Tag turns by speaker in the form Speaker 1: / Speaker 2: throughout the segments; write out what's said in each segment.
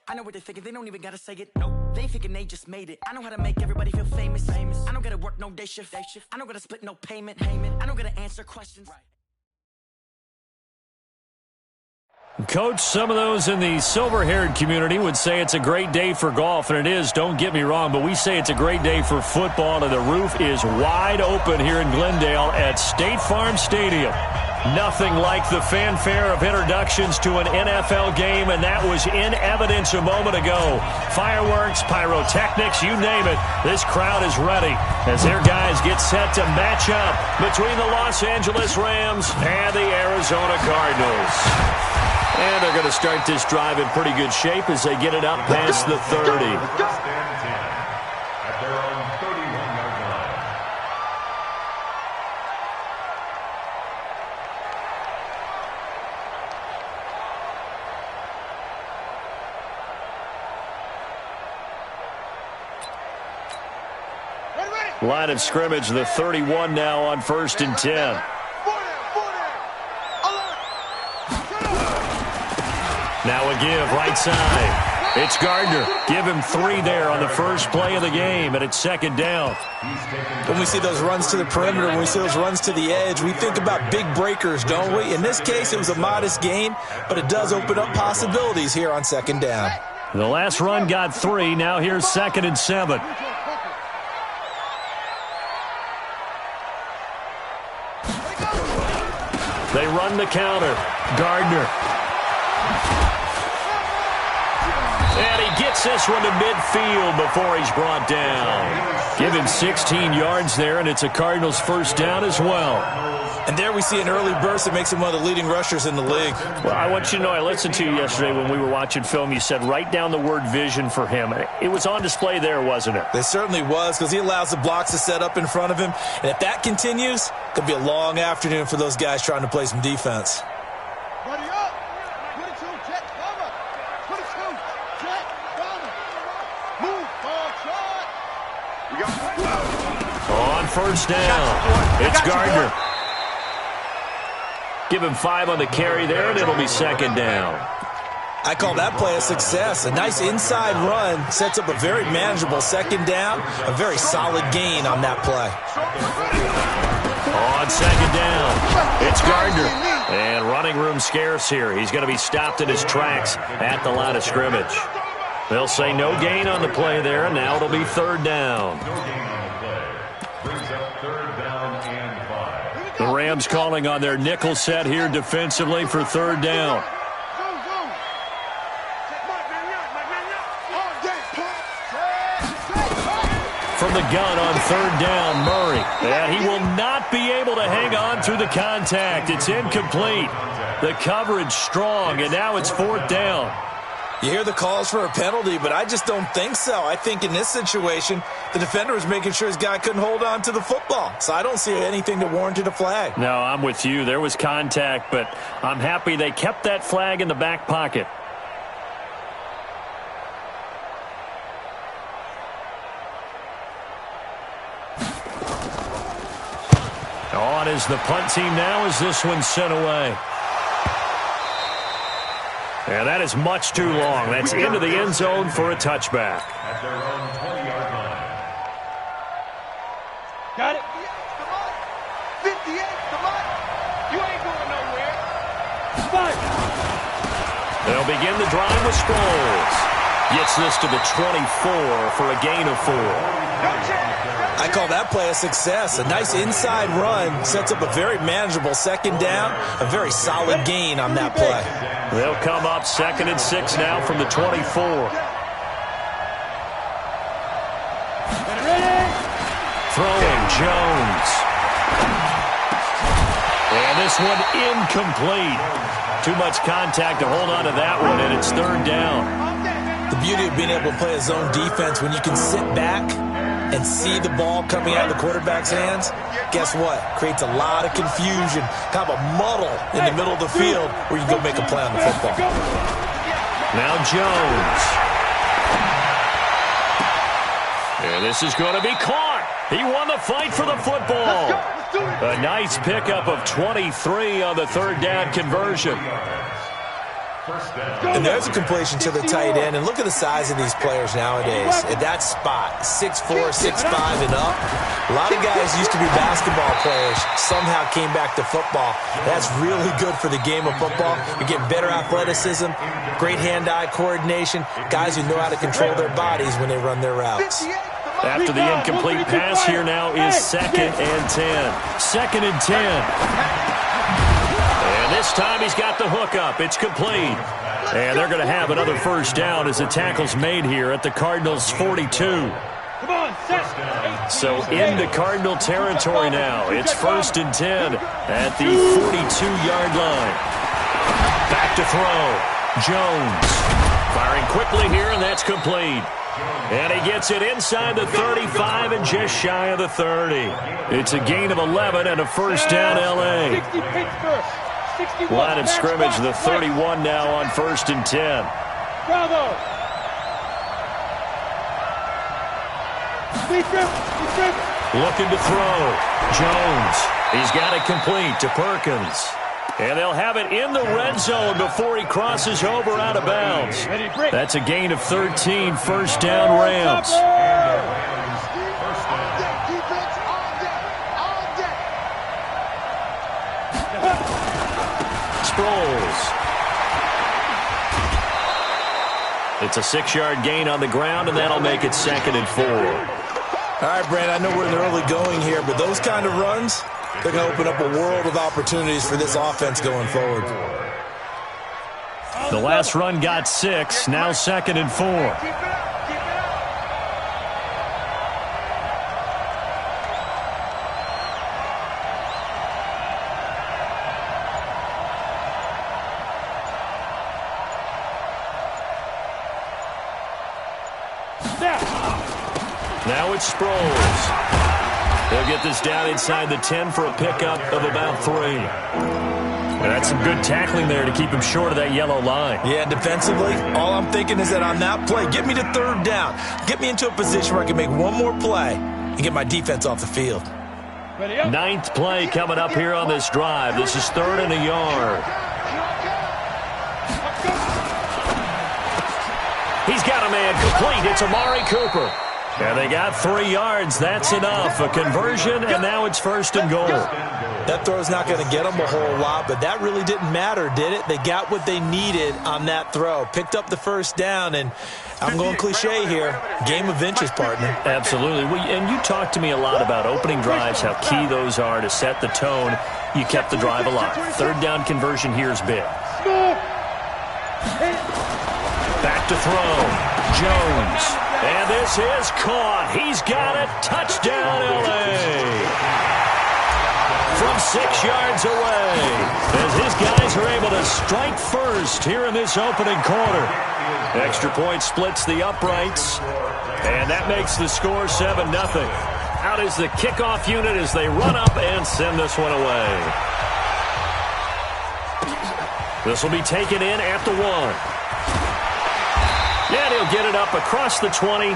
Speaker 1: I know what they're thinking, they don't even gotta say it. No, they thinking they just made it. I know how to make everybody feel famous. I don't gotta work no day shift. I don't gotta split no payment. I don't gotta answer questions.
Speaker 2: Coach, some of those in the silver-haired community would say it's a great day for golf, and it is, don't get me wrong, but we say it's a great day for football, and the roof is wide open here in Glendale at State Farm Stadium. Nothing like the fanfare of introductions to an NFL game, and that was in evidence a moment ago. Fireworks, pyrotechnics, you name it. This crowd is ready as their guys get set to match up between the Los Angeles Rams and the Arizona Cardinals. And they're going to start this drive in pretty good shape as they get it up past the 30.
Speaker 3: At their own 31-yard line.
Speaker 2: Line of scrimmage, the 31 now on 1st and 10. Now a give, right side. It's Gardner. Give him 3 there on the first play of the game, and it's 2nd down.
Speaker 4: When we see those runs to the perimeter, when we see those runs to the edge, we think about big breakers, don't we? In this case, it was a modest gain, but it does open up possibilities here on 2nd down.
Speaker 2: The last run got 3. Now here's 2nd and 7. They run the counter. Gardner. And he gets this one to midfield before he's brought down. Give him 16 yards there, and it's a Cardinals 1st down as well.
Speaker 4: And there we see an early burst that makes him one of the leading rushers in the league.
Speaker 2: Well, I want you to know, I listened to you yesterday when we were watching film. You said write down the word vision for him. It was on display there, wasn't it?
Speaker 4: It certainly was, because he allows the blocks to set up in front of him. And if that continues, it could be a long afternoon for those guys trying to play some defense.
Speaker 2: On 1st down, it's Gardner. Give him 5 on the carry there, and it'll be 2nd down.
Speaker 4: I call that play a success. A nice inside run sets up a very manageable 2nd down, a very solid gain on that play.
Speaker 2: On 2nd down, it's Gardner. And running room scarce here. He's going to be stopped in his tracks at the line of scrimmage. They'll say no gain on the play there, and now it'll be 3rd down. The Rams calling on their nickel set here defensively for 3rd down. From the gun on 3rd down, Murray. And he will not be able to hang on through the contact. It's incomplete. The coverage strong, and now it's 4th down.
Speaker 4: You hear the calls for a penalty, but I just don't think so. I think in this situation, the defender was making sure his guy couldn't hold on to the football. So I don't see anything that warranted a flag.
Speaker 2: No, I'm with you. There was contact, but I'm happy they kept that flag in the back pocket. On is the punt team now as this one's sent away. And that is much too long. That's into the end zone for a touchback.
Speaker 3: At their own 20-yard line.
Speaker 5: Got it. Come on. 58. Come on. You ain't going nowhere. Spike.
Speaker 2: They'll begin the drive with Sproles. Gets this to the 24 for a gain of 4.
Speaker 4: I call that play a success. A nice inside run sets up a very manageable 2nd down, a very solid gain on that play.
Speaker 2: They'll come up 2nd and 6 now from the 24. Throwing Jones. And this one incomplete. Too much contact to hold on to that one, and it's 3rd down.
Speaker 4: The beauty of being able to play a zone defense when you can sit back and see the ball coming out of the quarterback's hands, guess what? Creates a lot of confusion, kind of a muddle in the middle of the field where you can go make a play on the football.
Speaker 2: Now Jones. And this is going to be caught. He won the fight for the football. A nice pickup of 23 on the 3rd down conversion.
Speaker 4: And there's a completion to the tight end. And look at the size of these players nowadays. At that spot, 6'4", 6'5", and up. A lot of guys used to be basketball players, somehow came back to football. That's really good for the game of football. You're getting better athleticism, great hand-eye coordination, guys who know how to control their bodies when they run their routes.
Speaker 2: After the incomplete pass, here now is 2nd and 10. 2nd and 10. And this time he's got the hook up. It's complete. And they're going to have another first down as the tackle's made here at the Cardinals' 42. So into Cardinal territory now. It's 1st and 10 at the 42-yard line. Back to throw. Jones firing quickly here, and that's complete. And he gets it inside the 35 and just shy of the 30. It's a gain of 11 and a first down, L.A. Line of scrimmage, the 31 now on 1st and 10.
Speaker 5: Bravo.
Speaker 2: Looking to throw. Jones. He's got it complete to Perkins. And they'll have it in the red zone before he crosses over out of bounds. That's a gain of 13, first down Rams. Sproles. It's a 6-yard gain on the ground, and that'll make it 2nd and 4.
Speaker 4: All right, Brand, I know we're in the early going here, but those kind of runs, they're going to open up a world of opportunities for this offense going forward.
Speaker 2: The last run got 6, now 2nd and 4. Now it's Sproles. They'll get this down inside the 10 for a pickup of about 3. And that's some good tackling there to keep him short of that yellow line.
Speaker 4: Yeah, defensively, all I'm thinking is that on that play, get me to 3rd down. Get me into a position where I can make one more play and get my defense off the field.
Speaker 2: 9th play coming up here on this drive. This is 3rd and a yard. He's got a man complete. It's Amari Cooper. And they got 3 yards. That's enough. A conversion, and now it's 1st and goal.
Speaker 4: That throw's not going to get them a whole lot, but that really didn't matter, did it? They got what they needed on that throw. Picked up the first down, and I'm going cliche here. Game of inches, partner.
Speaker 2: Absolutely. And you talked to me a lot about opening drives, how key those are to set the tone. You kept the drive alive. 3rd down conversion here is big. Back to throw. Jones. And this is caught. He's got it. Touchdown, L.A. From 6 yards away. As his guys are able to strike first here in this opening quarter. Extra point splits the uprights. And that makes the score 7-0. Out is the kickoff unit as they run up and send this one away. This will be taken in at the 1. And he'll get it up across the 20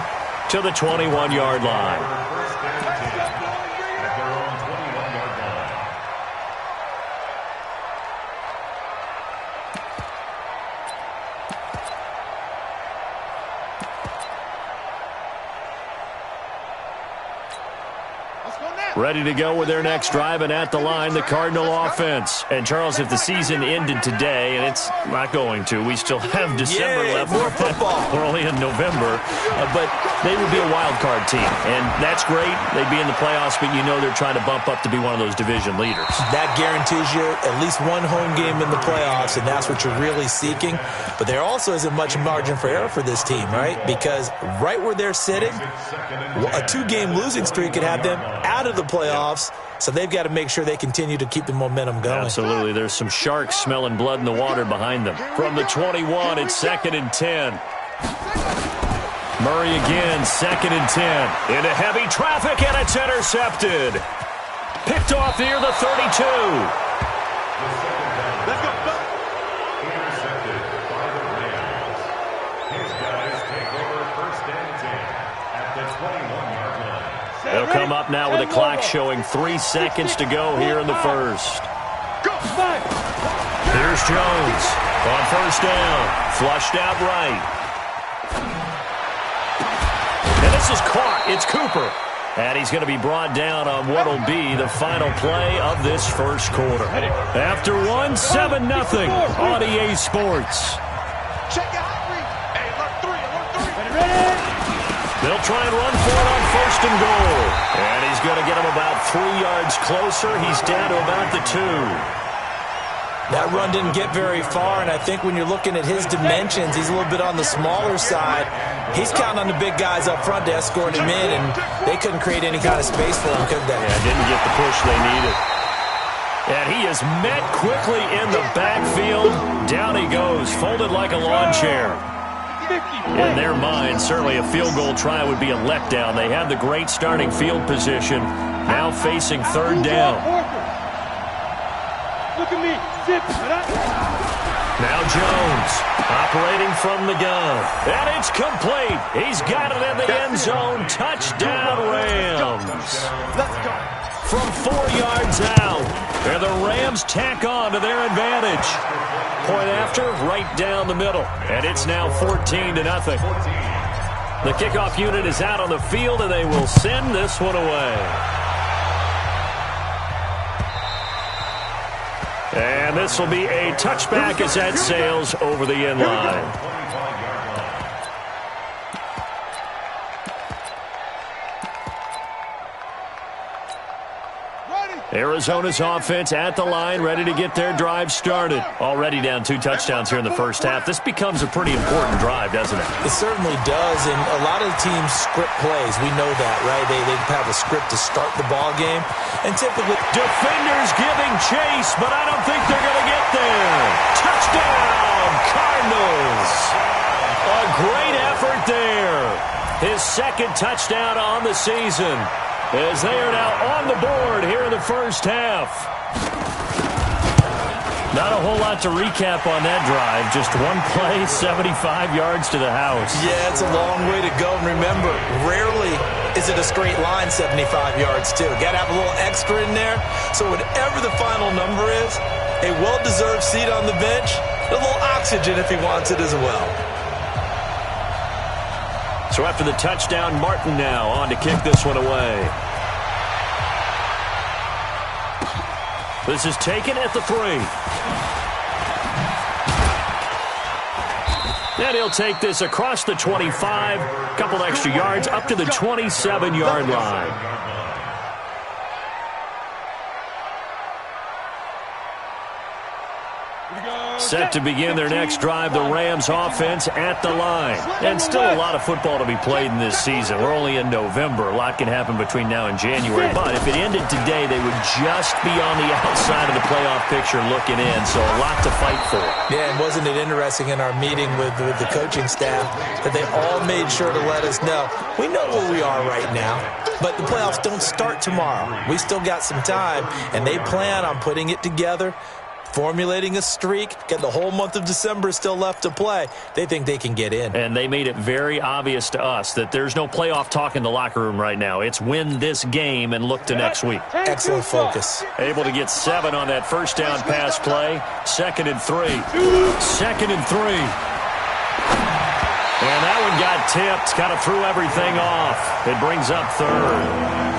Speaker 2: to the 21-yard line. Ready to go with their next drive, and at the line, the Cardinal offense. And, Charles, if the season ended today, and it's not going to, we still have December left.
Speaker 4: More football.
Speaker 2: We're only in November. But they would be a wild card team, and that's great. They'd be in the playoffs, but you know they're trying to bump up to be one of those division leaders. That
Speaker 4: guarantees you at least one home game in the playoffs, and that's what you're really seeking. But there also isn't much margin for error for this team, right? Because right where they're sitting, a 2-game losing streak could have them out of the playoffs, so they've got to make sure they continue to keep the momentum going.
Speaker 2: Absolutely. There's some sharks smelling blood in the water behind them. From the 21, it's 2nd and 10. Murray again, 2nd and 10. Into heavy traffic, and it's intercepted. Picked off near the 32.
Speaker 3: Let's go. Intercepted by the Rams. His guys take over 1st and 10 at the 21-yard line.
Speaker 2: They'll come up now with a clock showing 3 seconds to go here in the first. Here's Here's Jones on first down. Flushed out right. And this is caught. It's Cooper. And he's going to be brought down on what will be the final play of this first quarter. After one, 7-0 on EA Sports.
Speaker 5: Check your hot read. Hey, alert three. Ready?
Speaker 2: They'll try and run for it on first and goal. And he's going to get him about 3 yards closer. He's down to about the 2.
Speaker 4: That run didn't get very far, and I think when you're looking at his dimensions, he's a little bit on the smaller side. He's counting on the big guys up front to escort him in, and they couldn't create any kind of space for him, could they?
Speaker 2: Yeah, didn't get the push they needed. And he is met quickly in the backfield. Down he goes, folded like a lawn chair. In their mind, certainly a field goal try would be a letdown. They have the great starting field position, now facing third down.
Speaker 5: Look at me.
Speaker 2: Now Jones, operating from the gun. And it's complete. He's got it in the end zone. Touchdown, Rams.
Speaker 5: Let's go.
Speaker 2: From 4 yards out. And the Rams tack on to their advantage. Point after, right down the middle. And it's now 14-0. The kickoff unit is out on the field, and they will send this one away. And this will be a touchback as that sails over the end line. Arizona's offense at the line, ready to get their drive started. Already down 2 touchdowns here in the first half. This becomes a pretty important drive, doesn't it?
Speaker 4: It certainly does, and a lot of teams script plays. We know that, right? They have a script to start the ball game, and typically
Speaker 2: defenders giving chase, but I don't think they're going to get there. Touchdown, Cardinals. A great effort there. His second touchdown on the season, as they are now on the board here in the first half. Not a whole lot to recap on that drive. Just one play, 75 yards to the house.
Speaker 4: Yeah, it's a long way to go. And remember, rarely is it a straight line 75 yards, too. Got to have a little extra in there. So whatever the final number is, a well-deserved seat on the bench, a little oxygen if he wants it as well.
Speaker 2: So after the touchdown, Martin now on to kick this one away. This is taken at the 3. And he'll take this across the 25, couple extra yards up to the 27-yard line. Set to begin their next drive, the Rams offense at the line. And still a lot of football to be played in this season. We're only in November. A lot can happen between now and January. But if it ended today, they would just be on the outside of the playoff picture looking in. So a lot to fight for.
Speaker 4: Yeah, and wasn't it interesting in our meeting with the coaching staff that they all made sure to let us know, we know where we are right now, but the playoffs don't start tomorrow. We still got some time, and they plan on putting it together, formulating a streak, get the whole month of December still left to play. They think they can get in.
Speaker 2: And they made it very obvious to us that there's no playoff talk in the locker room right now. It's win this game and look to next week.
Speaker 4: Excellent focus.
Speaker 2: Able to get 7 on that first down pass play. 2nd and 3. 2nd and 3. And that one got tipped. Kind of threw everything off. It brings up 3rd.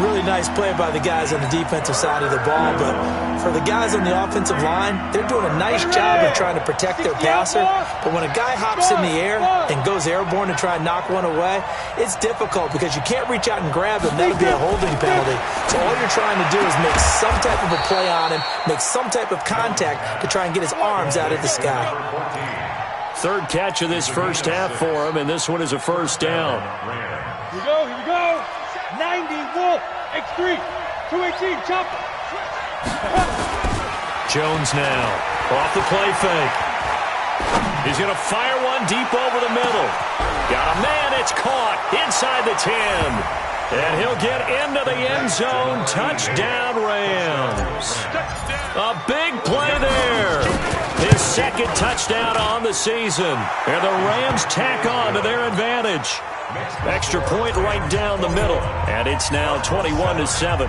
Speaker 4: Really nice play by the guys on the defensive side of the ball, but for the guys on the offensive line, they're doing a nice job of trying to protect their passer. But when a guy hops in the air and goes airborne to try and knock one away, it's difficult because you can't reach out and grab him. That would be a holding penalty. So all you're trying to do is make some type of a play on him, make some type of contact to try and get his arms out of the sky.
Speaker 2: 3rd catch of this first half for him, and this one is a first down.
Speaker 5: Here we go. 90, Wolf, X3, 218, chop.
Speaker 2: Jones now, off the play fake. He's going to fire one deep over the middle. Got a man, it's caught inside the 10. And he'll get into the end zone. Touchdown, Rams. A big play there. His 2nd touchdown on the season. And the Rams tack on to their advantage. Extra point right down the middle. And it's now 21-7.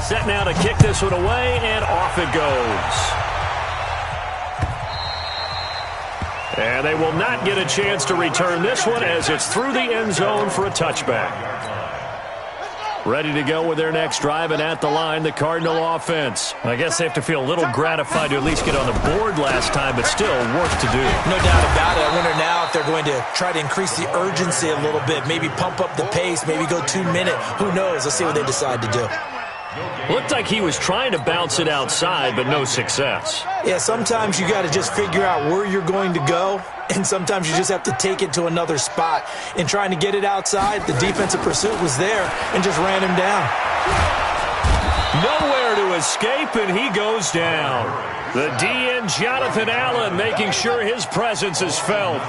Speaker 2: Set now to kick this one away, and off it goes. And they will not get a chance to return this one as it's through the end zone for a touchback. Ready to go with their next drive, and at the line, the Cardinal offense. I guess they have to feel a little gratified to at least get on the board last time, but still work to do.
Speaker 4: No doubt about it. I wonder now if they're going to try to increase the urgency a little bit, maybe pump up the pace, maybe go 2 minute. Who knows? Let's see what they decide to do.
Speaker 2: Looked like he was trying to bounce it outside, but no success.
Speaker 4: Yeah, sometimes you got to just figure out where you're going to go, and sometimes you just have to take it to another spot. In trying to get it outside, the defensive pursuit was there and just ran him down.
Speaker 2: Nowhere to escape, and he goes down. The DN, Jonathan Allen, making sure his presence is felt.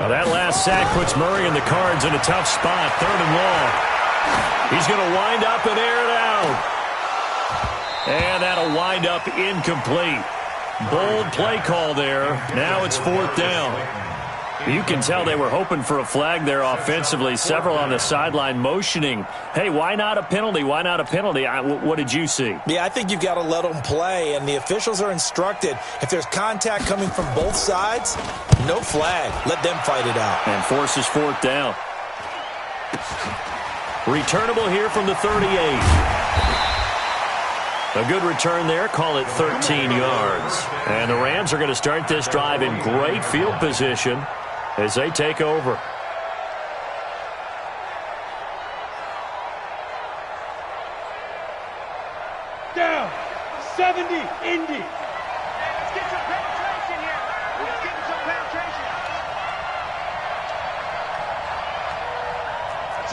Speaker 2: Now that last sack puts Murray and the Cards in a tough spot, 3rd and long. He's going to wind up and air it out. And that'll wind up incomplete. Bold play call there. Now it's 4th down. You can tell they were hoping for a flag there offensively. Several on the sideline motioning. Hey, why not a penalty? Why not a penalty? What did you see?
Speaker 4: Yeah, I think you've got to let them play, and the officials are instructed. If there's contact coming from both sides, no flag. Let them fight it out.
Speaker 2: And forces 4th down. Returnable here from the 38. A good return there. Call it 13 yards. And the Rams are going to start this drive in great field position as they take over.
Speaker 5: Down. 70, Indy. Let's get some penetration here. Let's get some penetration.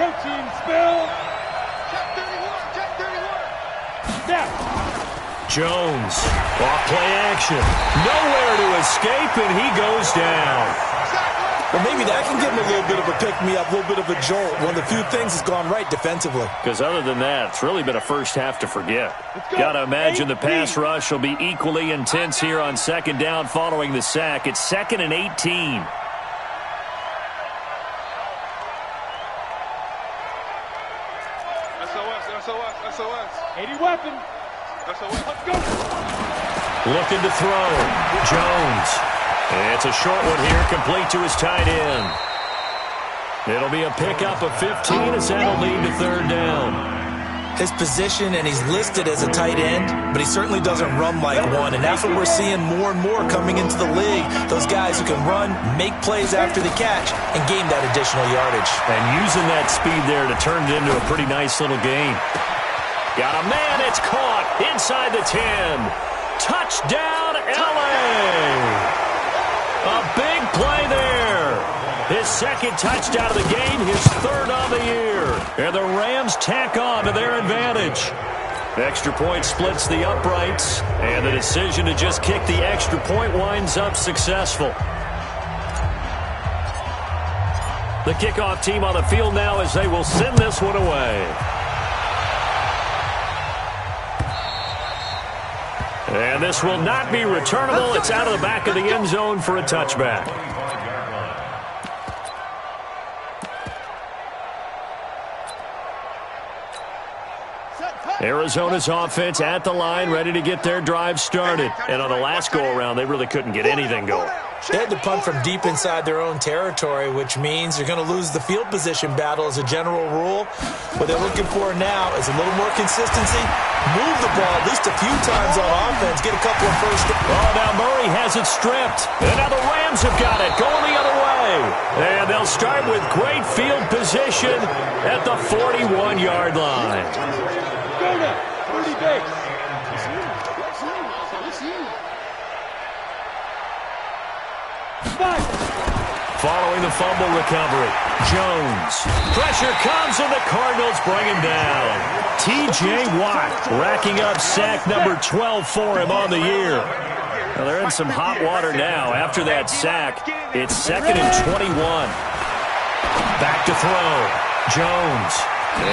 Speaker 5: Protein spill. Check 31. Check 31. Down.
Speaker 2: Jones, off play action. Nowhere to escape, and he goes down.
Speaker 4: Well, maybe that can give him a little bit of a pick-me-up, a little bit of a jolt. One of the few things that's gone right defensively.
Speaker 2: Because other than that, it's really been a first half to forget. Got to imagine the pass rush will be equally intense here on 2nd down following the sack. It's 2nd and 18.
Speaker 5: SOS. 80 weapon. SOS. Let's go.
Speaker 2: Looking to throw. Jones. It's a short one here, complete to his tight end. It'll be a pickup of 15 as that'll lead to 3rd down.
Speaker 4: His position, and he's listed as a tight end, but he certainly doesn't run like one, and that's what we're seeing more and more coming into the league. Those guys who can run, make plays after the catch, and gain that additional yardage.
Speaker 2: And using that speed there to turn it into a pretty nice little game. Got a man, it's caught inside the 10. Touchdown, LA! A big play there. His 2nd touchdown of the game, his 3rd of the year. And the Rams tack on to their advantage. Extra point splits the uprights, and the decision to just kick the extra point winds up successful. The kickoff team on the field now as they will send this one away. And this will not be returnable. It's out of the back of the end zone for a touchback. Arizona's offense at the line, ready to get their drive started. And on the last go-around, they really couldn't get anything going.
Speaker 4: They had to punt from deep inside their own territory, which means you're going to lose the field position battle as a general rule. What they're looking for now is a little more consistency. Move the ball at least a few times on offense. Get a couple of first.
Speaker 2: Oh, now Murray has it stripped. And now the Rams have got it, going the other way. And they'll start with great field position at the 41-yard line.
Speaker 5: Go now. 30 base.
Speaker 2: Following the fumble recovery, Jones. Pressure comes and the Cardinals bring him down. T.J. Watt racking up sack number 12 for him on the year. Well, they're in some hot water now. After that sack, it's 2nd and 21. Back to throw. Jones.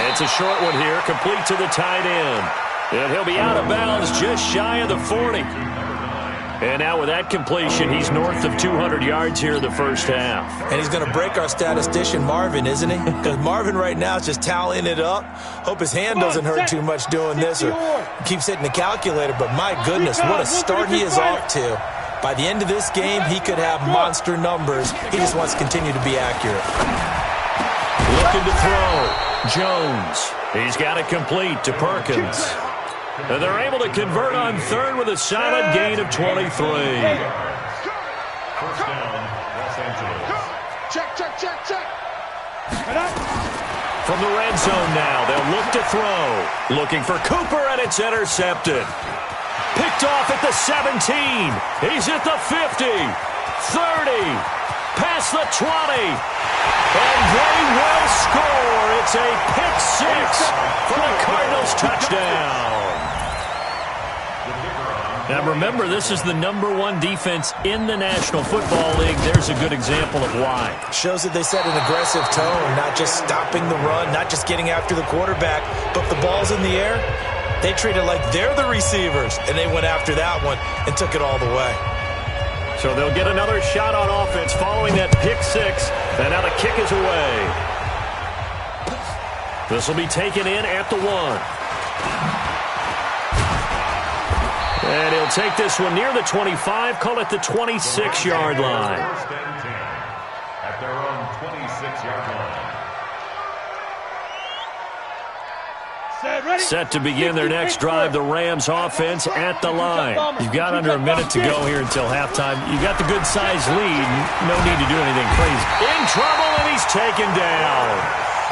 Speaker 2: It's a short one here, complete to the tight end. And he'll be out of bounds just shy of the 40. And now with that completion, he's north of 200 yards here in the first half.
Speaker 4: And he's going to break our statistician, Marvin, isn't he? Because Marvin right now is just tallying it up. Hope his hand doesn't hurt too much doing this or keeps hitting the calculator. But my goodness, what a start he is off to. By the end of this game, he could have monster numbers. He just wants to continue to be accurate.
Speaker 2: Looking to throw. Jones. He's got it complete to Perkins. And they're able to convert on third with a solid gain of 23.
Speaker 3: First down, Los Angeles.
Speaker 5: Check.
Speaker 2: From the red zone now, they'll look to throw. Looking for Cooper, and it's intercepted. Picked off at the 17. He's at the 50. 30. Past the 20. And they will score. It's a pick six for the Cardinals touchdown. Now remember, this is the #1 defense in the National Football League. There's a good example of why.
Speaker 4: Shows that they set an aggressive tone, not just stopping the run, not just getting after the quarterback, but if the ball's in the air, they treat it like they're the receivers, and they went after that one and took it all the way.
Speaker 2: So they'll get another shot on offense following that pick six, and now the kick is away. This will be taken in at the 1. And he'll take this one near the 25, call it the 26-yard line.
Speaker 3: First and 10 at their own 26-yard line.
Speaker 2: Set to begin their next drive, the Rams offense at the line. You've got under a minute to go here until halftime. You've got the good-sized lead. No need to do anything crazy. In trouble, and he's taken down.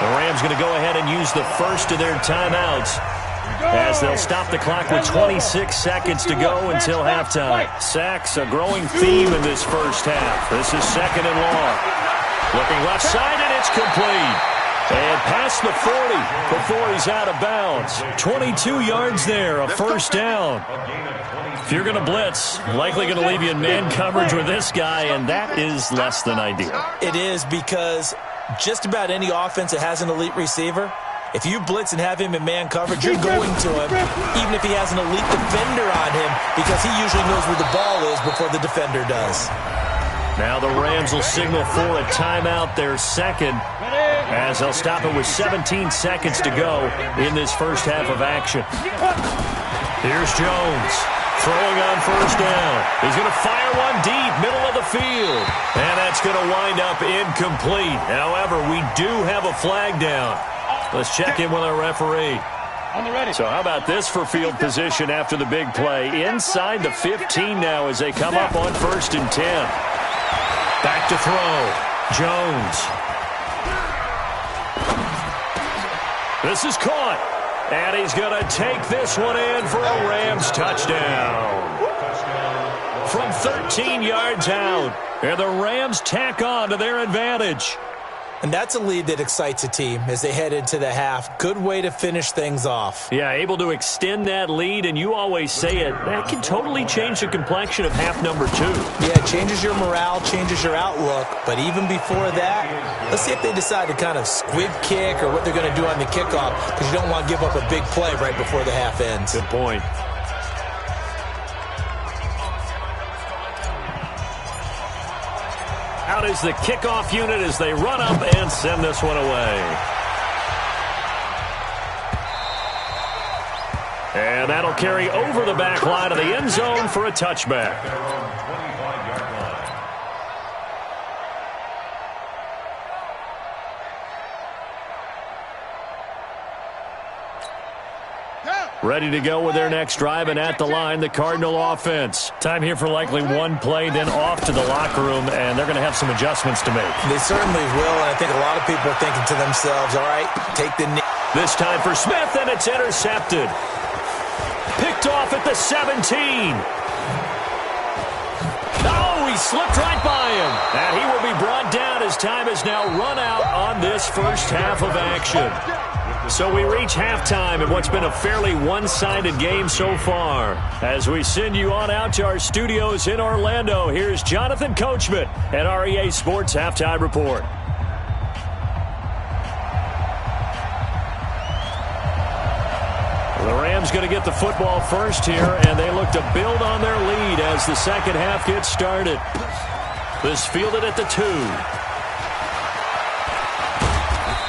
Speaker 2: The Rams going to go ahead and use the first of their timeouts as they'll stop the clock with 26 seconds to go until halftime. Sacks, a growing theme in this first half. This is second and long. Looking left side, and it's complete. And past the 40 before he's out of bounds. 22 yards there, a first down. If you're going to blitz, likely going to leave you in man coverage with this guy, and that is less than ideal.
Speaker 4: It is, because just about any offense that has an elite receiver, if you blitz and have him in man coverage, you're going to him, even if he has an elite defender on him, because he usually knows where the ball is before the defender does.
Speaker 2: Now the Rams will signal for a timeout, their second, as they'll stop it with 17 seconds to go in this first half of action. Here's Jones, throwing on first down. He's going to fire one deep, middle of the field, and that's going to wind up incomplete. However, we do have a flag down. Let's check in with our referee. So how about this for field position after the big play? Inside the 15 now as they come up on 1st and 10. Back to throw. Jones. This is caught. And he's going to take this one in for a Rams touchdown. From 13 yards out. And the Rams tack on to their advantage.
Speaker 4: And that's a lead that excites a team as they head into the half. Good way to finish things off.
Speaker 2: Yeah, able to extend that lead, and you always say it, that can totally change the complexion of half number 2.
Speaker 4: Yeah, it changes your morale, changes your outlook. But even before that, let's see if they decide to kind of squib kick or what they're going to do on the kickoff, because you don't want to give up a big play right before the half ends.
Speaker 2: Good point. Out is the kickoff unit as they run up and send this one away. And that'll carry over the back line of the end zone for a touchback. Ready to go with their next drive, and at the line, the Cardinal offense. Time here for likely one play, then off to the locker room, and they're going to have some adjustments to make.
Speaker 4: They certainly will, and I think a lot of people are thinking to themselves, all right, take the knee.
Speaker 2: This time for Smith, and it's intercepted. Picked off at the 17. Oh, he slipped right by him. And he will be brought down as time has now run out on this first half of action. So we reach halftime in what's been a fairly one-sided game so far. As we send you on out to our studios in Orlando, here's Jonathan Coachman at REA Sports Halftime Report. The Rams going to get the football first here, and they look to build on their lead as the second half gets started. This fielded at the 2.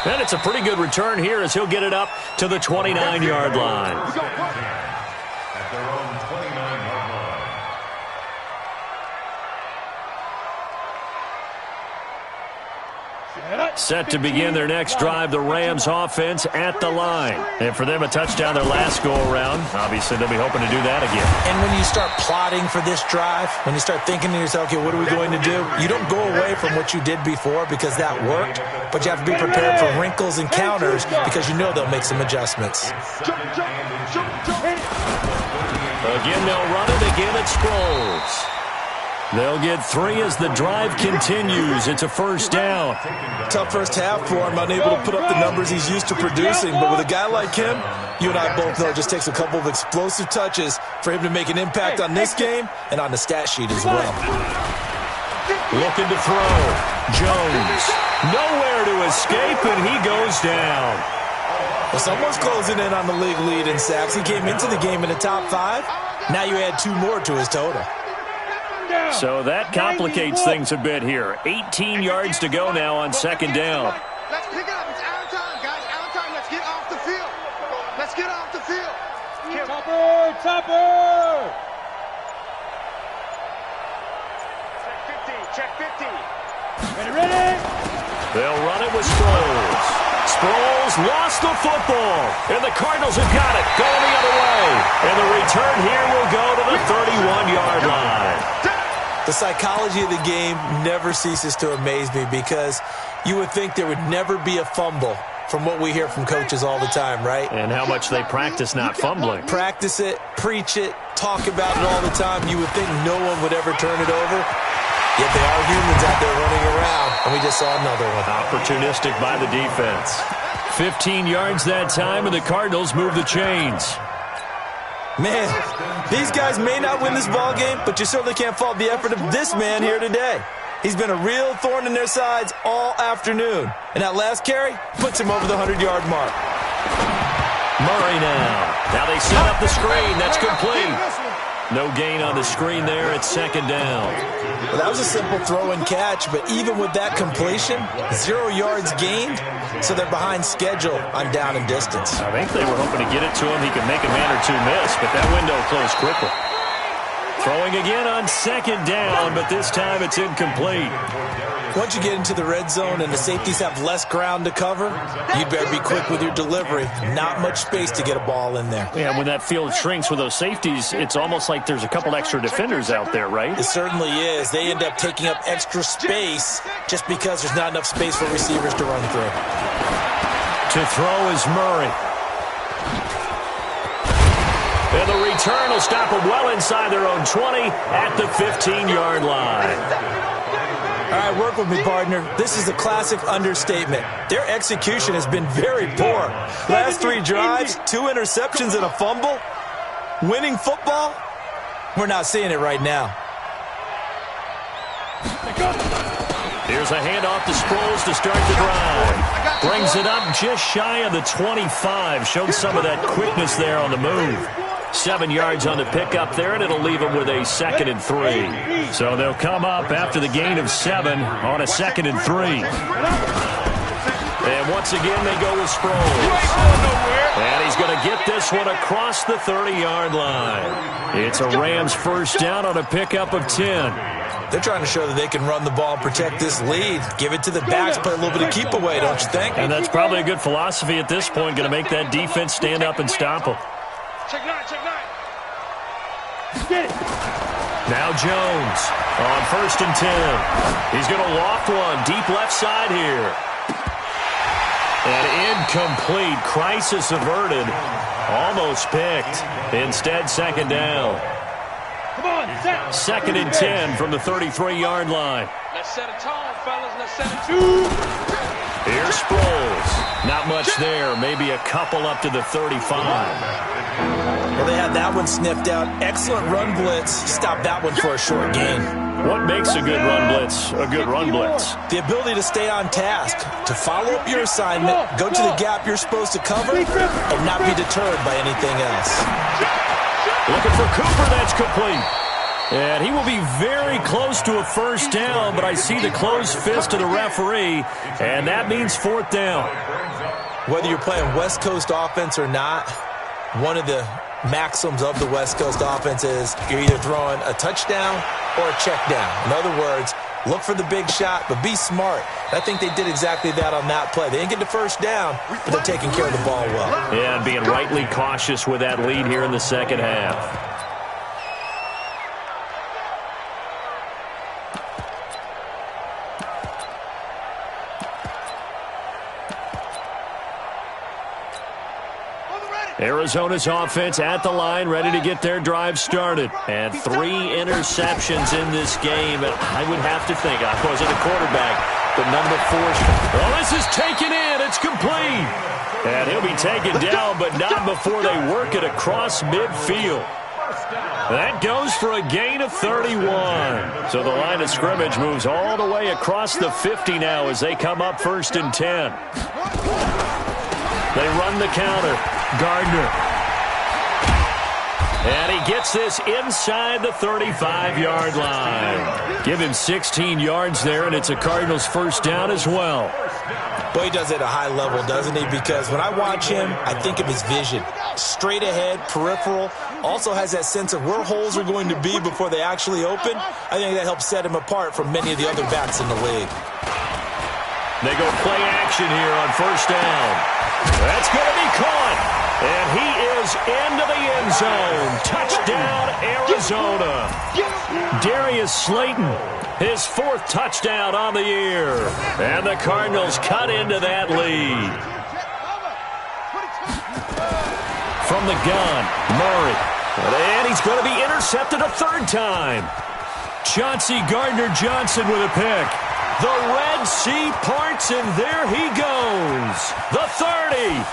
Speaker 2: And it's a pretty good return here as he'll get it up to the 29-yard line.
Speaker 3: At their own 29-yard line.
Speaker 2: Set to begin their next drive, the Rams offense at the line. And for them, a touchdown their last go-around. Obviously, they'll be hoping to do that again.
Speaker 4: And when you start plotting for this drive, when you start thinking to yourself, okay, what are we going to do? You don't go away from what you did before because that worked, but you have to be prepared for wrinkles and counters because you know they'll make some adjustments.
Speaker 2: Again, they'll run it. Again, it Sproles. They'll get 3 as the drive continues. It's a first down.
Speaker 4: Tough first half for him, unable to put up the numbers he's used to producing. But with a guy like him, you and I both know it just takes a couple of explosive touches for him to make an impact on this game and on the stat sheet as well.
Speaker 2: Looking to throw. Jones. Nowhere to escape, and he goes down.
Speaker 4: Well, someone's closing in on the league lead in sacks. He came into the game in the top 5. Now you add 2 more to his total.
Speaker 2: So that complicates things a bit here. 18 yards to go now on second down.
Speaker 5: Let's pick it up. It's our time, guys. Our time. Let's get off the field. Let's get off the field. Topper! Check 50. Ready?
Speaker 2: They'll run it with Sproles. Sproles lost the football, and the Cardinals have got it, going the other way. And the return here will go to the 31-yard line.
Speaker 4: The psychology of the game never ceases to amaze me because you would think there would never be a fumble from what we hear from coaches all the time, right?
Speaker 2: And how much they practice not fumbling.
Speaker 4: Practice it, preach it, talk about it all the time. You would think no one would ever turn it over. Yet they are humans out there running around, and we just saw another one.
Speaker 2: Opportunistic by the defense. 15 yards that time, and the Cardinals move the chains.
Speaker 4: Man, these guys may not win this ball game, but you certainly can't fault the effort of this man here today. He's been a real thorn in their sides all afternoon. And that last carry puts him over the 100-yard mark.
Speaker 2: Murray now. Now they set up the screen. That's complete. No gain on the screen there at second down.
Speaker 4: Well, that was a simple throw and catch, but even with that completion, 0 yards gained, so they're behind schedule on down and distance.
Speaker 2: I think they were hoping to get it to him. He could make a man or 2 miss, but that window closed quickly. Throwing again on second down, but this time it's incomplete.
Speaker 4: Once you get into the red zone and the safeties have less ground to cover, you better be quick with your delivery. Not much space to get a ball in there.
Speaker 2: Yeah, when that field shrinks with those safeties, it's almost like there's a couple extra defenders out there, right?
Speaker 4: It certainly is. They end up taking up extra space just because there's not enough space for receivers to run through.
Speaker 2: To throw is Murray. And the return will stop them well inside their own 20 at the 15-yard line.
Speaker 4: All right, work with me, partner. This is a classic understatement. Their execution has been very poor. Last 3 drives, 2 interceptions and a fumble. Winning football? We're not seeing it right now.
Speaker 2: Here's a handoff to Sproles to start the drive. Brings it up just shy of the 25. Showed some of that quickness there on the move. 7 yards on the pickup there, and it'll leave them with a 2nd and 3. So they'll come up after the gain of 7 on a 2nd and 3. And once again, they go with Sproles. And he's going to get this one across the 30-yard line. It's a Rams first down on a pickup of 10.
Speaker 4: They're trying to show that they can run the ball and protect this lead. Give it to the backs, play a little bit of keep away, don't you think?
Speaker 2: And that's probably a good philosophy at this point, going to make that defense stand up and stop them.
Speaker 5: Check 9.
Speaker 2: Now Jones on 1st and 10. He's going to loft one deep left side here. And incomplete. Crisis averted. Almost picked. Instead, 2nd down.
Speaker 5: Come on,
Speaker 2: 2nd and 10 from the 33-yard line.
Speaker 5: Let's set a tone, fellas. Let's set a tune.
Speaker 2: Here's Sproles. Not much there. Maybe a couple up to the 35.
Speaker 4: Well, they had that one sniffed out. Excellent run blitz. Stopped that one for a short gain.
Speaker 2: What makes a good run blitz a good run blitz?
Speaker 4: The ability to stay on task, to follow up your assignment, go to the gap you're supposed to cover, and not be deterred by anything else.
Speaker 2: Looking for Cooper. That's complete. And he will be very close to a first down, but I see the closed fist of the referee, and that means 4th down.
Speaker 4: Whether you're playing West Coast offense or not, one of the maxims of the West Coast offense is you're either throwing a touchdown or a check down. In other words, Look for the big shot, but be smart. I think they did exactly that on that play. They didn't get the first down, but they're taking care of the ball well.
Speaker 2: Yeah, and being rightly cautious with that lead here in the second half. Arizona's offense at the line, ready to get their drive started. And 3 interceptions in this game. And I would have to think, I wasn't a quarterback, but none of the force. Well, this is taken in. It's complete. And he'll be taken down, but not before they work it across midfield. That goes for a gain of 31. So the line of scrimmage moves all the way across the 50 now as they come up 1st and 10. They run the counter. Gardner. And he gets this inside the 35-yard line. Give him 16 yards there, and it's a Cardinals first down as well.
Speaker 4: Boy, he does it at a high level, doesn't he? Because when I watch him, I think of his vision. Straight ahead, peripheral. Also has that sense of where holes are going to be before they actually open. I think that helps set him apart from many of the other backs in the league.
Speaker 2: They go play action here on first down. That's going to be caught. And he is into the end zone. Touchdown, Arizona. Darius Slayton, his 4th touchdown on the year. And the Cardinals cut into that lead. From the gun, Murray. And he's going to be intercepted a 3rd time. Chauncey Gardner-Johnson with a pick. The Red Sea parts, and there he goes. The 30.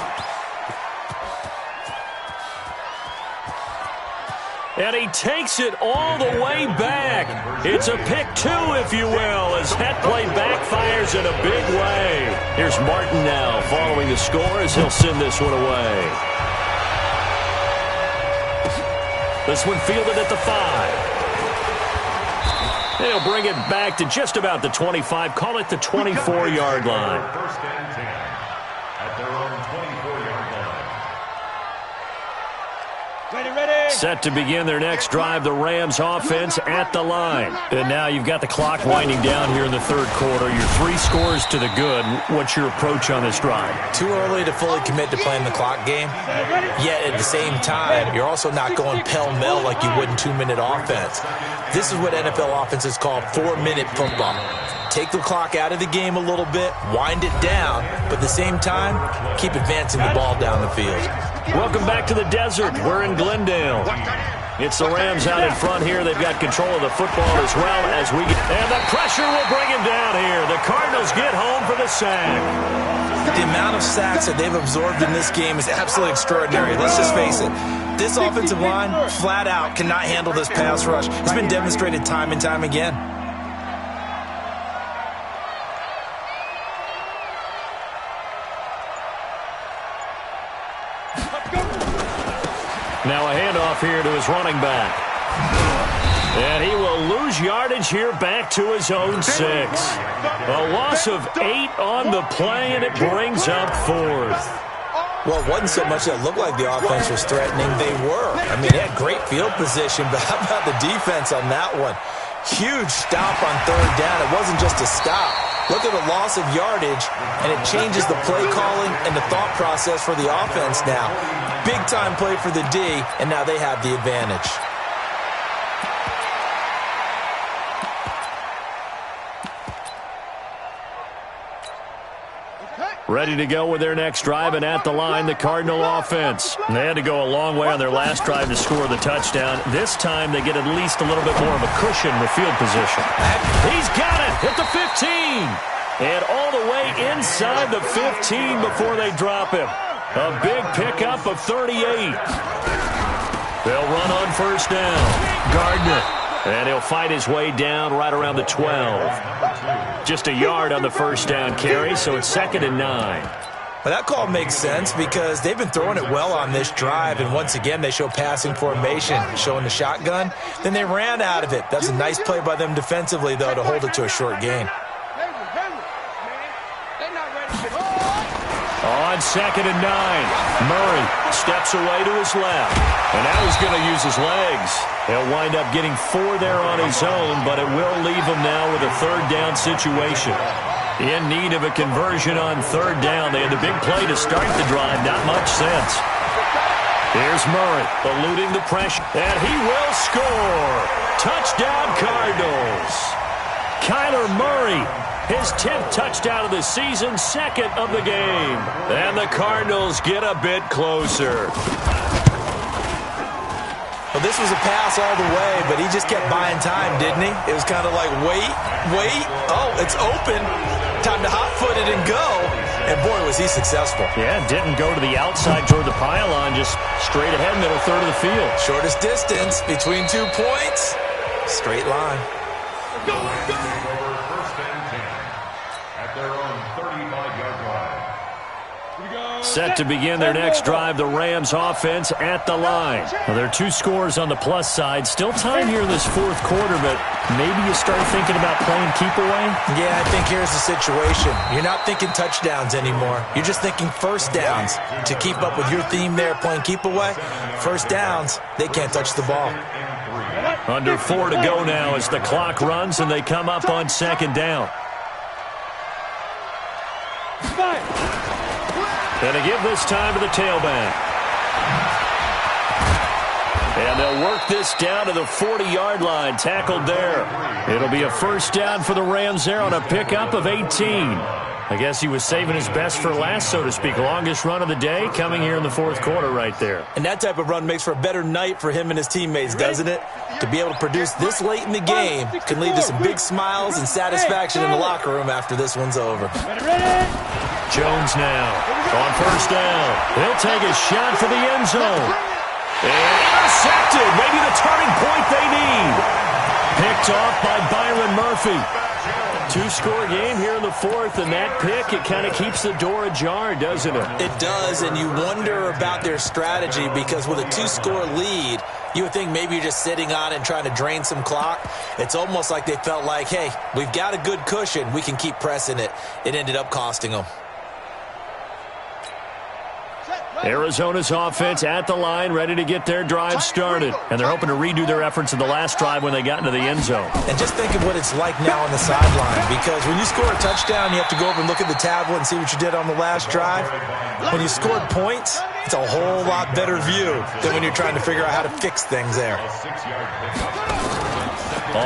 Speaker 2: And he takes it all the way back. It's a pick 2, if you will, as that play backfires in a big way. Here's Martin now following the score as he'll send this one away. This one fielded at the 5. They'll bring it back to just about the 25. Call it the 24-yard line.
Speaker 3: 1st and 10 at their own 24-yard line.
Speaker 5: Ready.
Speaker 2: Set to begin their next drive, the Rams offense at the line. And now you've got the clock winding down here in the 3rd quarter. You're 3 scores to the good. What's your approach on this drive?
Speaker 4: Too early to fully commit to playing the clock game. Yet at the same time, you're also not going pell-mell like you would in 2-minute offense. This is what NFL offenses call 4-minute football. Take the clock out of the game a little bit, wind it down, but at the same time, keep advancing the ball down the field.
Speaker 2: Welcome back to the desert. We're in Glendale. It's the Rams out in front here. They've got control of the football as well as we get. And the pressure will bring him down here. The Cardinals get home for the sack.
Speaker 4: The amount of sacks that they've absorbed in this game is absolutely extraordinary. Let's just face it. This offensive line, flat out, cannot handle this pass rush. It's been demonstrated time and time again.
Speaker 2: Now a handoff here to his running back. And he will lose yardage here back to his own 6. A loss of 8 on the play, and it brings up 4th.
Speaker 4: Well, it wasn't so much that it looked like the offense was threatening. They were. I mean, they had great field position, but how about the defense on that one? Huge stop on 3rd down. It wasn't just a stop. Look at the loss of yardage, and it changes the play calling and the thought process for the offense now. Big-time play for the D, and now they have the advantage.
Speaker 2: Ready to go with their next drive, and at the line, the Cardinal offense. They had to go a long way on their last drive to score the touchdown. This time, they get at least a little bit more of a cushion with field position. He's got it at the 15. And all the way inside the 15 before they drop him. A big pickup of 38. They'll run on first down. Gardner. And he'll fight his way down right around the 12. Just a yard on the first down carry, so it's 2nd and 9.
Speaker 4: Well, that call makes sense because they've been throwing it well on this drive, and once again they show passing formation, showing the shotgun. Then they ran out of it. That's a nice play by them defensively, though, to hold it to a short gain.
Speaker 2: On 2nd and 9, Murray steps away to his left. And now he's going to use his legs. He'll wind up getting 4 there on his own, but it will leave him now with a 3rd down situation. In need of a conversion on 3rd down. They had the big play to start the drive. Not much sense. Here's Murray, eluding the pressure, and he will score. Touchdown, Cardinals. Kyler Murray, his 10th touchdown of the season, 2nd of the game. And the Cardinals get a bit closer.
Speaker 4: Well, this was a pass all the way, but he just kept buying time, didn't he? It was kind of like, wait. Oh, it's open. Time to hot-foot it and go. And, boy, was he successful.
Speaker 2: Yeah, didn't go to the outside toward the pylon, just straight ahead, middle third of the field.
Speaker 4: Shortest distance between 2 points. Straight line.
Speaker 3: Go! First and 10 at their own 35-yard line.
Speaker 2: Set to begin their next drive, the Rams offense at the line. Now, there are 2 scores on the plus side. Still time here in this 4th quarter, but maybe you start thinking about playing keep away?
Speaker 4: Yeah, I think here's the situation. You're not thinking touchdowns anymore. You're just thinking first downs. To keep up with your theme there, playing keep away, first downs, they can't touch the ball.
Speaker 2: Under 4 to go now as the clock runs and they come up on 2nd down. And they give this time to the tailback. And they'll work this down to the 40-yard line, tackled there. It'll be a first down for the Rams there on a pickup of 18. I guess he was saving his best for last, so to speak. Longest run of the day coming here in the 4th quarter right there.
Speaker 4: And that type of run makes for a better night for him and his teammates, doesn't it? To be able to produce this late in the game can lead to some big smiles and satisfaction in the locker room after this one's over.
Speaker 2: Jones now on first down. He'll take a shot for the end zone. And intercepted. Maybe the turning point they need. Picked off by Byron Murphy. 2-score game here in the 4th, and that pick, it kind of keeps the door ajar, doesn't it?
Speaker 4: It does, and you wonder about their strategy because with a 2-score lead, you would think maybe you're just sitting on it and trying to drain some clock. It's almost like they felt like, hey, we've got a good cushion. We can keep pressing it. It ended up costing them.
Speaker 2: Arizona's offense at the line, ready to get their drive started. And they're hoping to redo their efforts in the last drive when they got into the end zone.
Speaker 4: And just think of what it's like now on the sideline, because when you score a touchdown, you have to go over and look at the tablet and see what you did on the last drive. When you scored points, it's a whole lot better view than when you're trying to figure out how to fix things there.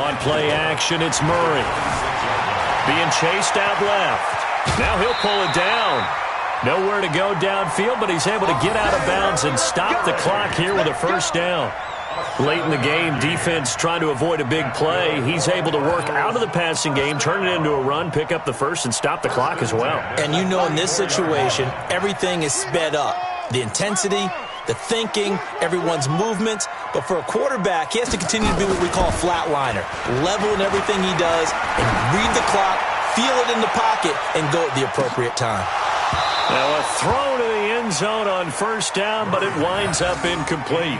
Speaker 2: On play action, it's Murray. Being chased out left. Now he'll pull it down. Nowhere to go downfield, but he's able to get out of bounds and stop the clock here with a first down. Late in the game, defense trying to avoid a big play. He's able to work out of the passing game, turn it into a run, pick up the first, and stop the clock as well.
Speaker 4: And you know in this situation, everything is sped up. The intensity, the thinking, everyone's movement. But for a quarterback, he has to continue to be what we call a flatliner. Level in everything he does and read the clock, feel it in the pocket, and go at the appropriate time.
Speaker 2: Now a throw to the end zone on first down, but it winds up incomplete.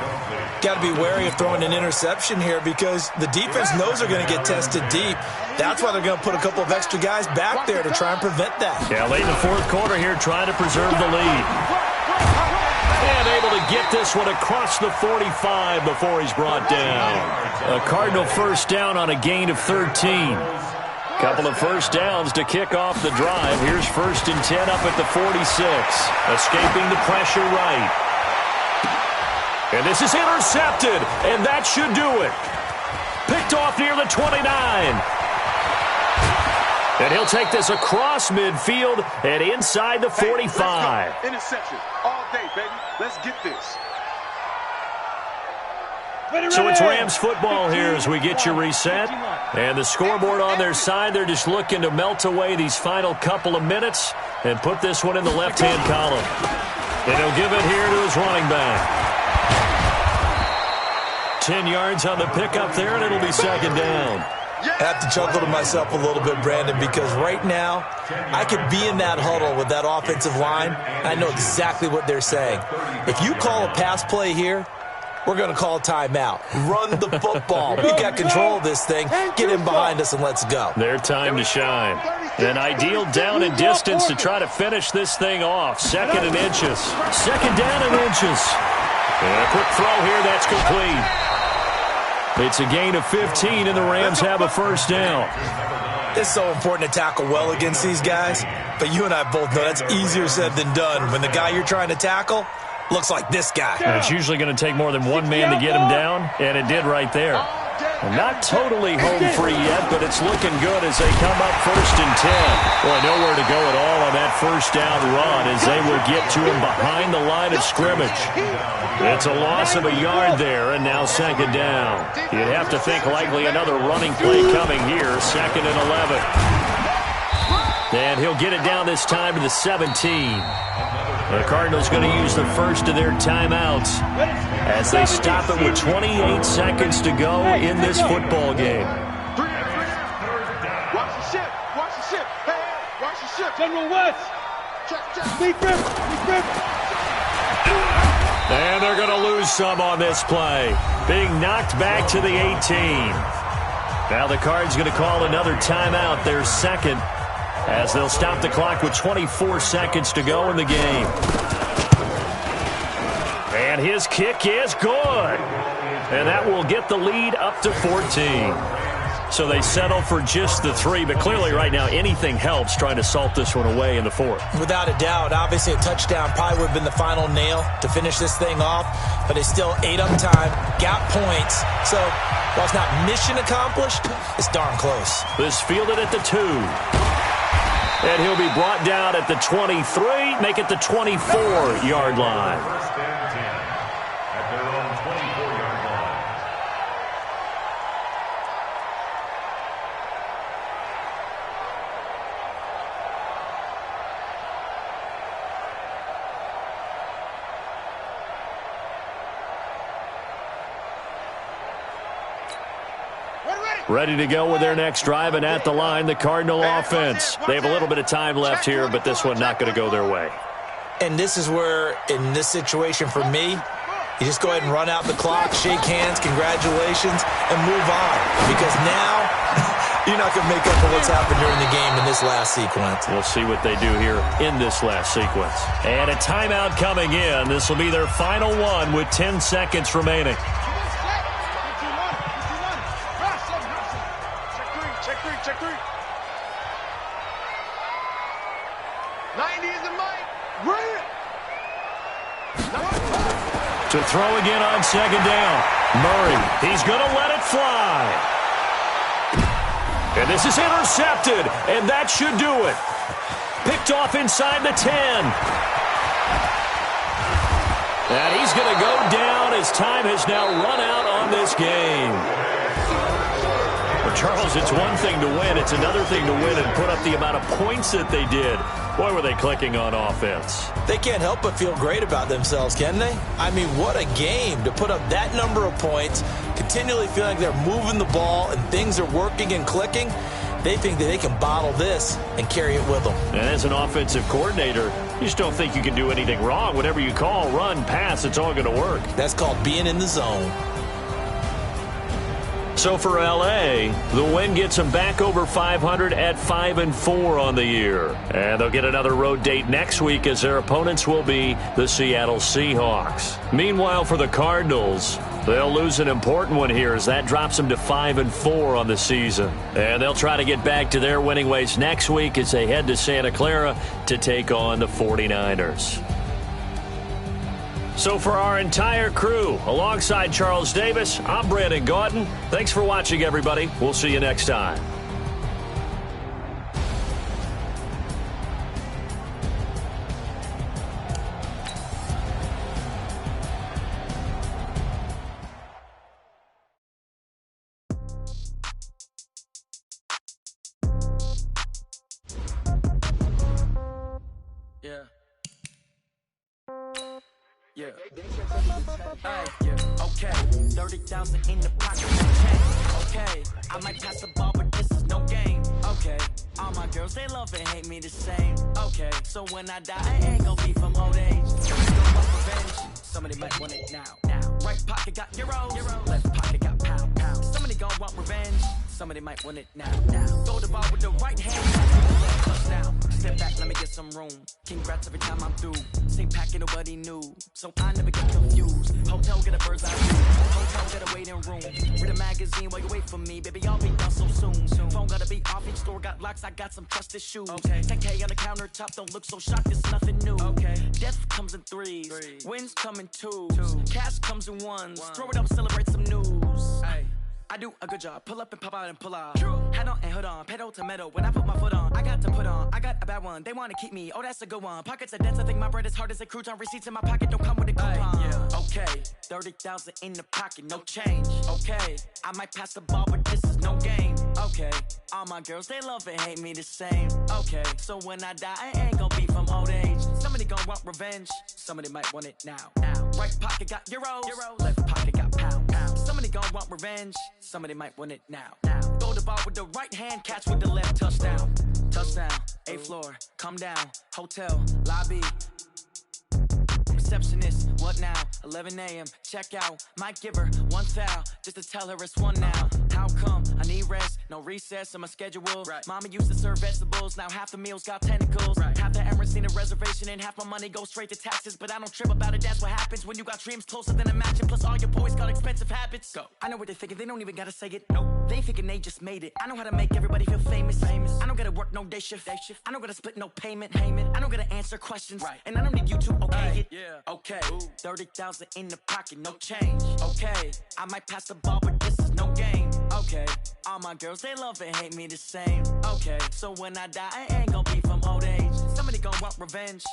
Speaker 4: Got to be wary of throwing an interception here because the defense knows they're going to get tested deep. That's why they're going to put a couple of extra guys back there to try and prevent that.
Speaker 2: Yeah, late in the 4th quarter here, trying to preserve the lead. And able to get this one across the 45 before he's brought down. A Cardinal first down on a gain of 13. Couple of first downs to kick off the drive. Here's 1st and 10 up at the 46. Escaping the pressure right. And this is intercepted, and that should do it. Picked off near the 29. And he'll take this across midfield and inside the 45.
Speaker 5: Hey, interception all day, baby. Let's get this.
Speaker 2: So it's Rams football here as we get you reset. And the scoreboard on their side, they're just looking to melt away these final couple of minutes and put this one in the left-hand column. And he'll give it here to his running back. 10 yards on the pickup there, and it'll be 2nd down.
Speaker 4: I have to chuckle to myself a little bit, Brandon, because right now I could be in that huddle with that offensive line. I know exactly what they're saying. If you call a pass play here, we're going to call timeout. Run the football. We got control of this thing. Get him behind us and let's go.
Speaker 2: Their time to shine. An ideal down and distance to try to finish this thing off. 2nd and inches. 2nd down and inches. And a quick throw here. That's complete. It's a gain of 15, and the Rams have a first down.
Speaker 4: It's so important to tackle well against these guys, but you and I both know that's easier said than done when the guy you're trying to tackle looks like this guy.
Speaker 2: And it's usually going to take more than one man to get him down, and it did right there. And not totally home free yet, but it's looking good as they come up 1st and 10. Boy, nowhere to go at all on that first down run as they will get to him behind the line of scrimmage. It's a loss of a yard there, and now 2nd down. You'd have to think likely another running play coming here, 2nd and 11. And he'll get it down this time to the 17. The Cardinals going to use the first of their timeouts as they stop it with 28 seconds to go in this football game.
Speaker 5: Watch the ship. Watch the ship. Hey, watch the ship. General West. Check. Deep.
Speaker 2: And they're going to lose some on this play. Being knocked back to the 18. Now the Cards going to call another timeout, their 2nd, as they'll stop the clock with 24 seconds to go in the game. And his kick is good. And that will get the lead up to 14. So they settle for just the 3, but clearly right now anything helps trying to salt this one away in the 4th.
Speaker 4: Without a doubt, obviously a touchdown probably would have been the final nail to finish this thing off, but it's still 8 on time, got points. So while it's not mission accomplished, it's darn close.
Speaker 2: This fielded at the 2. And he'll be brought down at the 23, make it the 24-yard line.
Speaker 3: 1st and 10 at their own 24-yard line.
Speaker 2: Ready to go with their next drive, and at the line, the Cardinal offense. They have a little bit of time left here, but this one not going to go their way.
Speaker 4: And this is where, in this situation for me, you just go ahead and run out the clock, shake hands, congratulations, and move on. Because now, you're not going to make up for what's happened during the game in this last sequence.
Speaker 2: We'll see what they do here in this last sequence. And a timeout coming in. This will be their final one with 10 seconds remaining.
Speaker 5: Check 3. 90 is the mic. Bring it.
Speaker 2: To throw again on 2nd down. Murray, he's going to let it fly. And this is intercepted, and that should do it. Picked off inside the 10. And he's going to go down as time has now run out on this game. Well, Charles, it's one thing to win. It's another thing to win and put up the amount of points that they did. Boy, were they clicking on offense.
Speaker 4: They can't help but feel great about themselves, can they? I mean, what a game to put up that number of points, continually feeling like they're moving the ball and things are working and clicking. They think that they can bottle this and carry it with them.
Speaker 2: And as an offensive coordinator, you just don't think you can do anything wrong. Whatever you call, run, pass, it's all going to work.
Speaker 4: That's called being in the zone.
Speaker 2: So for L.A., the win gets them back over 500 at 5-4 on the year. And they'll get another road date next week as their opponents will be the Seattle Seahawks. Meanwhile, for the Cardinals, they'll lose an important one here as that drops them to 5-4 on the season. And they'll try to get back to their winning ways next week as they head to Santa Clara to take on the 49ers. So for our entire crew, alongside Charles Davis, I'm Brandon Gaudin. Thanks for watching, everybody. We'll see you next time.
Speaker 1: Yeah. Hey, yeah, okay. 30,000 in the pocket, okay. I might pass the ball, but this is no game. Okay. All my girls, they love and hate me the same. Okay. So when I die, I ain't gonna be from old age. Revenge. Somebody might want it now. Right pocket got euros, left pocket got pound. Somebody gon' want revenge, somebody might want it now. Throw the ball with the right hand, touchdown. Step back, let me get some room. Congrats every time I'm through. Same packet, nobody knew, so I never get confused. Hotel, get a bird's eye view. Hotel, get a waiting room. Read a magazine while you wait for me, baby, I'll be done so soon. Phone gotta be off, each store got locks, I got some trusted shoes. 10K on the countertop, don't look so shocked, it's nothing new. Death comes in threes, wins come in twos, cash comes in ones. Throw it up, celebrate some news. I do a good job, pull up and pop out and pull out. Head on and hood on, pedal to metal. When I put my foot on, I got to put on. I got a bad one, they wanna keep me, oh that's a good one. Pockets are dense, I think my bread is hard as a crouton. Receipts in my pocket don't come with a coupon. Okay, 30,000 in the pocket, no change. Okay, I might pass the ball, but this is no game. Okay, all my girls, they love and hate me the same. Okay, so when I die, I ain't gon' be from old age. Somebody gon' want revenge, somebody might want it now. Right pocket got euros, left pocket got pound. Somebody gon' want revenge, somebody might want it now. Throw the ball with the right hand, catch with the left, touchdown. Touchdown, 8th floor, come down, hotel, lobby. Receptionist, what now? 11 a.m., check out. Might give her one foul, just to tell her it's one now. How come? I need rest, no recess in my schedule. Mama used to serve vegetables, now half the meals got tentacles. Half the errands need a reservation and half my money goes straight to taxes. But I don't trip about it, that's what happens when you got dreams closer than a match. And plus all your boys got expensive habits. I know what they're thinking, they don't even gotta say it. Nope, they ain't thinking they just made it. I know how to make everybody feel famous. I don't gotta work no day shift. I don't gotta split no payment. I don't gotta answer questions, and I don't need you to okay it. Okay, 30,000 in the pocket, no change. Okay, I might pass the ball, but this is no game. Okay, all my girls, they love and hate me the same. Okay, so when I die, I ain't gon' be from old age. Somebody gon' want revenge,